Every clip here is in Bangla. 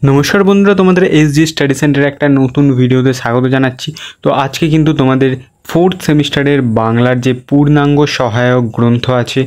নমস্কার বন্ধুরা, তোমাদের এসজি স্টাডি সেন্টারে একটা নতুন ভিডিওতে স্বাগত জানাচ্ছি। তো আজকে কিন্তু তোমাদের ফোর্থ সেমিস্টারের বাংলার যে পূর্ণাঙ্গ সহায়ক গ্রন্থ আছে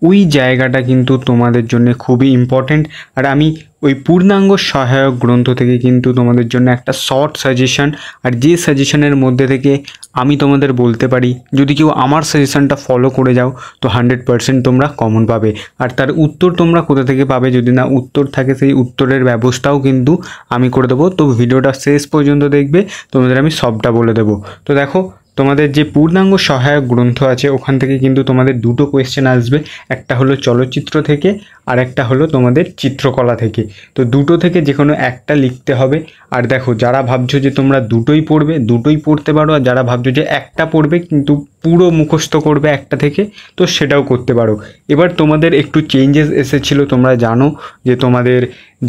ওই জায়গাটা কিন্তু তোমাদের জন্য খুবই ইম্পর্ট্যান্ট। আর আমি ওই পূর্ণাঙ্গ সহায়ক গ্রন্থ থেকে কিন্তু তোমাদের জন্য একটা শর্ট সাজেশন, আর যে সাজেশনের মধ্যে থেকে আমি তোমাদের বলতে পারি যদি কেউ আমার সাজেশনটা ফলো করে যাও তো 100% তোমরা কমন পাবে। আর তার উত্তর তোমরা কোথা থেকে পাবে, যদি না উত্তর থাকে সেই উত্তরের ব্যবস্থাও কিন্তু আমি করে দেবো। তো ভিডিওটা শেষ পর্যন্ত দেখবে, তোমাদের আমি সবটা বলে দেবো। তো দেখো, তোমাদের যে পূর্ণাঙ্গ সহায়ক গ্রন্থ আছে ওখান থেকে কিন্তু তোমাদের দুটো কোয়েশ্চেন আসবে, একটা হলো চলচ্চিত্র থেকে আর একটা হলো তোমাদের চিত্রকলা থেকে। তো দুটো থেকে যে কোনো একটা লিখতে হবে। আর দেখো, যারা ভাবছো যে তোমরা দুটোই পড়বে, দুটোই পড়তে পারো, আর যারা ভাবছো যে একটা পড়বে কিন্তু পুরো মুখস্থ করবে একটা থেকে, তো সেটাও করতে পারো। এবার তোমাদের একটু চেঞ্জেস এসেছিলো, তোমরা জানো যে তোমাদের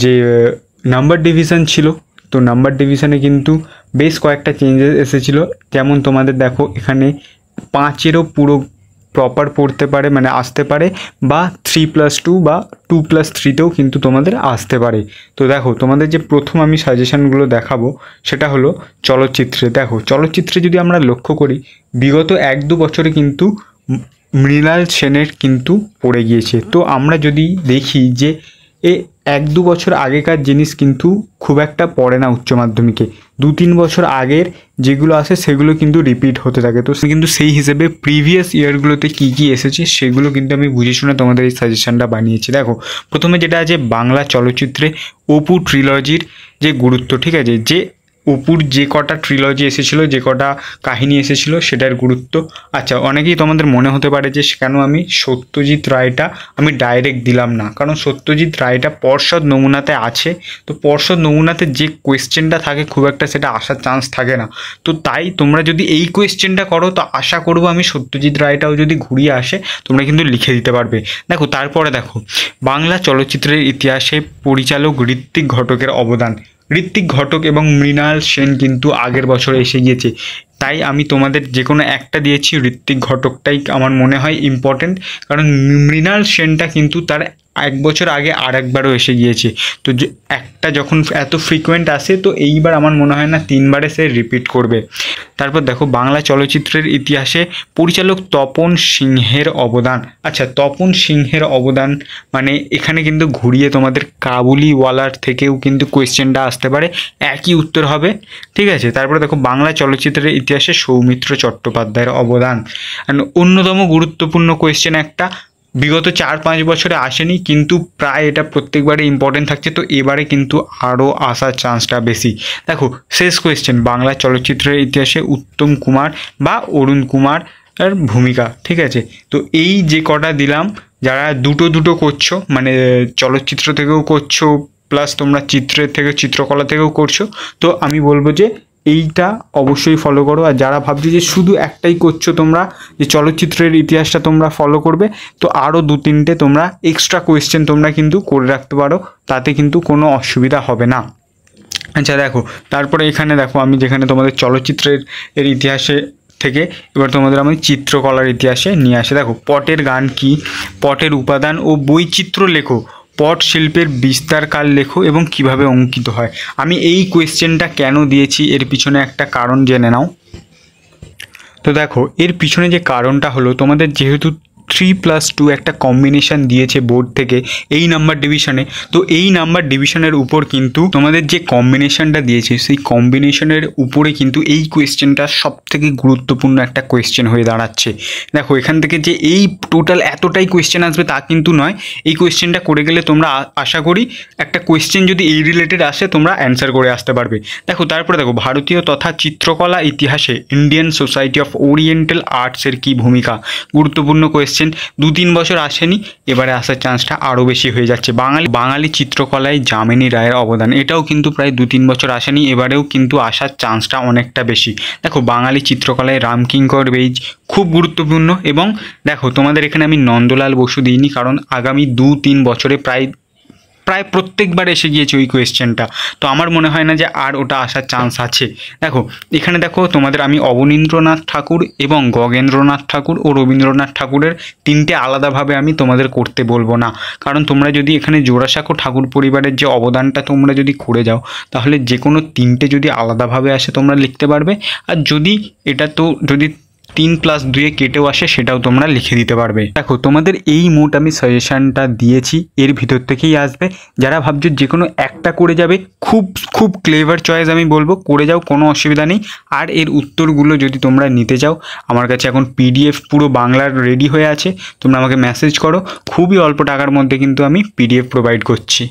যে নাম্বার ডিভিশন ছিল, তো নাম্বার ডিভিশনে কিন্তু বেশ কয়েকটা চেঞ্জেস এসেছিলো। যেমন তোমাদের দেখো এখানে 5-এরও পুরো প্রপার পড়তে পারে, মানে আসতে পারে, বা 3+2 বা 2+3তেও কিন্তু তোমাদের আসতে পারে। তো দেখো, তোমাদের যে প্রথম আমি সাজেশনগুলো দেখাবো সেটা হলো চলচ্চিত্রে। দেখো, চলচ্চিত্রে যদি আমরা লক্ষ্য করি বিগত 1-2 বছরে কিন্তু মৃণাল সেনের কিন্তু পড়ে গিয়েছে। তো আমরা যদি দেখি যে 1-2 বছর আগেকার জিনিস কিন্তু খুব একটা পড়ে না উচ্চ মাধ্যমিকে, 2-3 বছর আগের যেগুলো আসে সেগুলো কিন্তু রিপিট হতে থাকে। তো কিন্তু সেই হিসেবে প্রিভিয়াস ইয়ারগুলোতে কী কী এসেছে সেগুলো কিন্তু আমি বুঝে শুনে তোমাদের এই সাজেশনটা বানিয়েছি। দেখো, প্রথমে যেটা আছে বাংলা চলচ্চিত্রে অপু ট্রিলজির যে গুরুত্ব, ঠিক আছে, যে অপুর যে কটা ট্রিলজি এসেছিলো, যে কটা কাহিনী এসেছিলো সেটার গুরুত্ব। আচ্ছা, অনেকেই তোমাদের মনে হতে পারে যে কেন আমি সত্যজিৎ রায়টা আমি ডাইরেক্ট দিলাম না, কারণ সত্যজিৎ রায়টা পর্ষদ নমুনাতে আছে। তো পর্ষদ নমুনাতে যে কোয়েশ্চেনটা থাকে খুব একটা সেটা আসার চান্স থাকে না। তো তাই তোমরা যদি এই কোয়েশ্চেনটা করো তো আশা করবো আমি সত্যজিৎ রায়টাও যদি ঘুরিয়ে আসে তোমরা কিন্তু লিখে দিতে পারবে। দেখো, তারপরে দেখো বাংলা চলচ্চিত্রের ইতিহাসে পরিচালক ঋত্বিক ঘটকের অবদান। ঋত্বিক ঘটক এবং মৃণাল সেন কিন্তু আগের বছরে এসে গিয়েছে, তাই আমি তোমাদের যে কোনো একটা দিয়েছি। ঋত্বিক ঘটকটাই আমার মনে হয় ইম্পর্টেন্ট, কারণ মৃণাল সেনটা কিন্তু তার 1 বছর আগে আর একবারও এসে গিয়েছে। তো যে একটা যখন এত ফ্রিকোয়েন্ট আসে তো এইবার আমার মনে হয় না 3বারে সে রিপিট করবে। তারপর দেখো বাংলা চলচ্চিত্রের ইতিহাসে পরিচালক তপন সিংহের অবদান। আচ্ছা, তপন সিংহের অবদান মানে এখানে কিন্তু ঘুরিয়ে তোমাদের কাবুলিওয়ালার থেকেও কিন্তু কোয়েশ্চেনটা আসতে পারে, একই উত্তর হবে, ঠিক আছে। তারপরে দেখো বাংলা চলচ্চিত্রের ইতিহাসে সৌমিত্র চট্টোপাধ্যায়ের অবদান। অন্যতম গুরুত্বপূর্ণ কোয়েশ্চেন একটা, বিগত 4-5 বছরে আসেনি কিন্তু প্রায় এটা প্রত্যেকবারে ইম্পর্টেন্ট থাকছে, তো এবারে কিন্তু আরও আসার চান্সটা বেশি। দেখো, শেষ কোয়েশ্চেন বাংলা চলচ্চিত্রের ইতিহাসে উত্তম কুমার বা অরুণ কুমার এর ভূমিকা, ঠিক আছে। তো এই যে কটা দিলাম, যারা দুটো করছো, মানে চলচ্চিত্র থেকেও করছো প্লাস তোমরা চিত্রের থেকে চিত্রকলা থেকেও করছো, তো আমি বলবো যে এইটা অবশ্যই ফলো করো। আর যারা ভাবছো যে শুধু একটাই করছো তোমরা, যে চলচ্চিত্রের ইতিহাসটা তোমরা ফলো করবে, তো আরও 2-3টে তোমরা এক্সট্রা কোয়েশ্চেন তোমরা কিন্তু করে রাখতে পারো, তাতে কিন্তু কোনো অসুবিধা হবে না। আচ্ছা দেখো, তারপরে এখানে দেখো আমি যেখানে তোমাদের চলচ্চিত্রের ইতিহাসে থেকে এবার তোমাদের আমি চিত্রকলার ইতিহাসে নিয়ে আসি। দেখো, পটের গান কি, পটের উপাদান ও বৈচিত্র্য লেখো, পট শিল্পের বিস্তারকাল লেখো এবং কিভাবে অঙ্কিত হয়। আমি এই কোয়েশ্চেনটা কেন দিয়েছি এর পিছনে একটা কারণ জেনে নাও। তো দেখো, এর পিছনে যে কারণটা হলো, তোমাদের যেহেতু 3+2 একটা কম্বিনেশন দিয়েছে বোর্ড থেকে এই নাম্বার ডিভিশনে, তো এই নাম্বার ডিভিশনের উপর কিন্তু তোমাদের যে কম্বিনেশনটা দিয়েছে সেই কম্বিনেশনের উপরে কিন্তু এই কোয়েশ্চেনটা সবথেকে গুরুত্বপূর্ণ একটা কোয়েশ্চেন হয়ে দাঁড়াচ্ছে। দেখো, এখান থেকে যে এই টোটাল এতটাই কোয়েশ্চেন আসবে তা কিন্তু নয়, এই কোয়েশ্চেনটা করে গেলে তোমরা আশা করি একটা কোয়েশ্চেন যদি এই রিলেটেড আসে তোমরা অ্যান্সার করে আসতে পারবে। দেখো, তারপরে দেখো ভারতীয় তথা চিত্রকলা ইতিহাসে ইন্ডিয়ান সোসাইটি অফ ওরিয়েন্টাল আর্টসের কী ভূমিকা। গুরুত্বপূর্ণ কোয়েশ্চেন, 2-3 বছর আসেনি, এবারে আসার চান্সটা আরও বেশি হয়ে যাচ্ছে। বাঙালি চিত্রকলায় যামিনী রায়ের অবদান, এটাও কিন্তু প্রায় 2-3 বছর আসেনি, এবারেও কিন্তু আসার চান্সটা অনেকটা বেশি। দেখো, বাঙালি চিত্রকলায় রামকিঙ্কর বেইজ খুব গুরুত্বপূর্ণ। এবং দেখো, তোমাদের এখানে আমি নন্দলাল বসু দিইনি, কারণ আগামী 2-3 বছরে প্রায় প্রায় প্রত্যেকবার এসে গিয়েছে ওই কোয়েশ্চেনটা। তো আমার মনে হয় না যে আর ওটা আসার চান্স আছে। দেখো এখানে দেখো তোমাদের আমি অবনীন্দ্রনাথ ঠাকুর এবং গগেন্দ্রনাথ ঠাকুর ও রবীন্দ্রনাথ ঠাকুরের তিনটে আলাদাভাবে আমি তোমাদের করতে বলবো না, কারণ তোমরা যদি এখানে জোড়াসাঁকো ঠাকুর পরিবারের যে অবদানটা তোমরা যদি করে যাও তাহলে যে কোনো তিনটে যদি আলাদাভাবে আসে তোমরা লিখতে পারবে, আর যদি এটা তো যদি 3+2 কেটেও আসে সেটাও তোমরা লিখে দিতে পারবে। দেখো তোমাদের এই মোট আমি সাজেশনটা দিয়েছি, এর ভিতর থেকেই আসবে। যারা ভাবছো যে কোনো একটা করে যাবে, খুব খুব ক্লেভার চয়েস আমি বলবো, করে যাও, কোনো অসুবিধা নেই। আর এর উত্তরগুলো যদি তোমরা নিতে চাও, আমার কাছে এখন পিডিএফ পুরো বাংলার রেডি হয়ে আছে, তোমরা আমাকে মেসেজ করো, খুবই অল্প টাকার মধ্যে কিন্তু আমি পিডিএফ প্রোভাইড করছি।